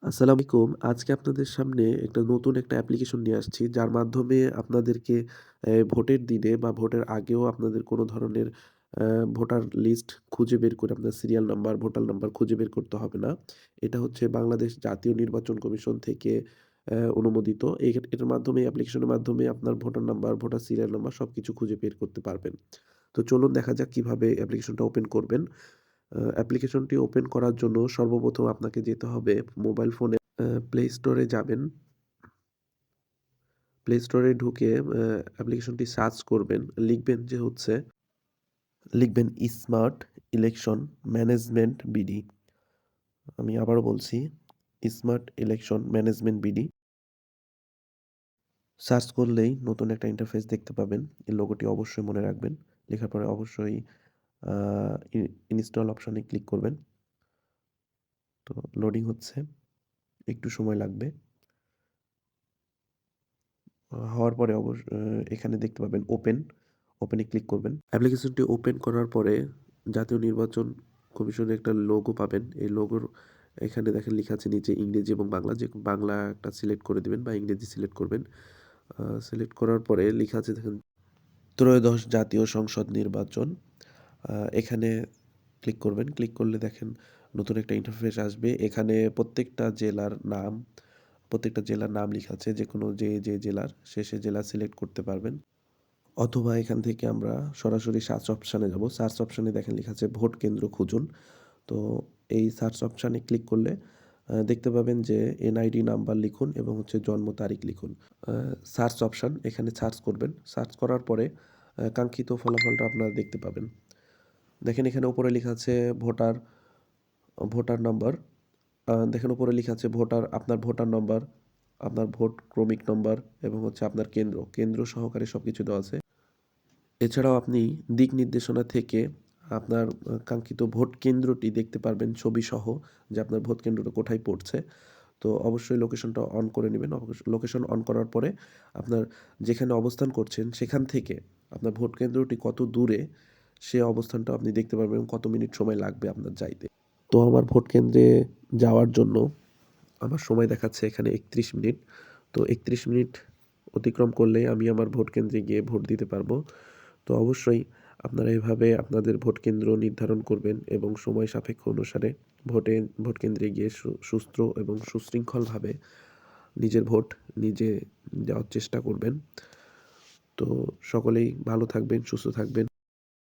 আসসালামু আলাইকুম। আজকে আপনাদের সামনে নতুন একটা অ্যাপ্লিকেশন নিয়ে আসছি, যার মাধ্যমে আপনাদেরকে ভোটের দিনে বা ভোটের আগেও আপনাদের কোনো ধরনের ভোটার লিস্ট খুঁজে বের করে আপনার সিরিয়াল নাম্বার, ভোটার নাম্বার খুঁজে বের করতে হবে না। এটা হচ্ছে বাংলাদেশ জাতীয় নির্বাচন কমিশন থেকে অনুমোদিত। এটার মাধ্যমে অ্যাপ্লিকেশনের মাধ্যমে আপনার voter number, voter serial number সবকিছু খুঁজে বের করতে পারবেন। তো চলুন দেখা যাক কিভাবে অ্যাপ্লিকেশনটা ওপেন করবেন। অ্যাপ্লিকেশনটি ওপেন করার জন্য সর্বপ্রথম আপনাকে যেতে হবে মোবাইল ফোনে প্লে স্টোরে যাবেন। প্লে স্টোরে ঢুকে অ্যাপ্লিকেশনটি সার্চ করবেন। লিখবেন স্মার্ট ইলেকশন ম্যানেজমেন্ট বিডি। আমি আবারও বলছি, smart election management BD. Search করলেই নতুন একটা ইন্টারফেস দেখতে পাবেন। এই লোগোটি অবশ্যই মনে রাখবেন। লেখার পরে অবশ্যই আ ই ইনস্টল অপশনে ক্লিক করবেন। তো লোডিং হচ্ছে, একটু সময় লাগবে। হওয়ার পরে এখানে দেখতে পাবেন ওপেনে ক্লিক করবেন। অ্যাপ্লিকেশনটি ওপেন করার পরে জাতীয় নির্বাচন কমিশনের একটা লোগো পাবেন। এই লোগোর এখানে দেখেন লেখা আছে নিচে ইংরেজি এবং বাংলা। যে বাংলা একটা সিলেক্ট করে দিবেন বা ইংরেজি সিলেক্ট করবেন। সিলেক্ট করার পরে লেখা আছে দেখেন ত্রয়োদশ জাতীয় সংসদ নির্বাচন। এখানে ক্লিক করবেন। ক্লিক করলে দেখেন নতুন একটা ইন্টারফেস আসবে। এখানে প্রত্যেকটা জেলার নাম লেখা আছে। যেকোনো যে জেলার সে জেলা সিলেক্ট করতে পারবেন। অথবা এখান থেকে আমরা সরাসরি সার্চ অপশানে যাব। সার্চ অপশানে দেখেন লেখা আছে ভোট কেন্দ্র খুঁজুন। তো এই সার্চ অপশানে ক্লিক করলে দেখতে পাবেন যে এনআইডি নাম্বার লিখুন এবং হচ্ছে জন্ম তারিখ লিখুন। সার্চ অপশান, এখানে সার্চ করবেন। সার্চ করার পরে কাঙ্ক্ষিত ফলাফলটা আপনারা দেখতে পাবেন। দেখেন এখানে উপরে লেখা আছে ভোটার ভোটার নাম্বার। দেখেন উপরে লেখা আছে আপনার ভোটার নম্বর, আপনার ভোট ক্রমিক নম্বর এবং হচ্ছে আপনার কেন্দ্র সহকারে সবকিছু দেওয়া আছে। এছাড়াও আপনি দিক নির্দেশনা থেকে আপনার কাঙ্ক্ষিত ভোট কেন্দ্রটি দেখতে পারবেন ছবিসহ, যে আপনার ভোট কেন্দ্রটা কোথায় পড়ছে। তো অবশ্যই লোকেশনটা অন করে নেবেন। লোকেশন অন করার পরে আপনার যেখানে অবস্থান করছেন সেখান থেকে আপনার ভোট কেন্দ্রটি কত দূরে সে অবস্থানটা আপনি দেখতে পারবেন এবং কত মিনিট সময় লাগবে আপনার যাইতে। তো আমার ভোট কেন্দ্রে যাওয়ার জন্য আমার সময় দেখাচ্ছে এখানে ৩১ মিনিট। তো ৩১ মিনিট অতিক্রম করলেই আমি আমার ভোট কেন্দ্রে গিয়ে ভোট দিতে পারবো। তো অবশ্যই আপনারা এভাবে আপনাদের ভোট কেন্দ্র নির্ধারণ করবেন এবং সময় সাপেক্ষ অনুসারে ভোট কেন্দ্রে গিয়ে সুস্থ এবং সুশৃঙ্খলভাবে নিজের ভোট নিজে দেওয়ার চেষ্টা করবেন। তো সকলেই ভালো থাকবেন, সুস্থ থাকবেন।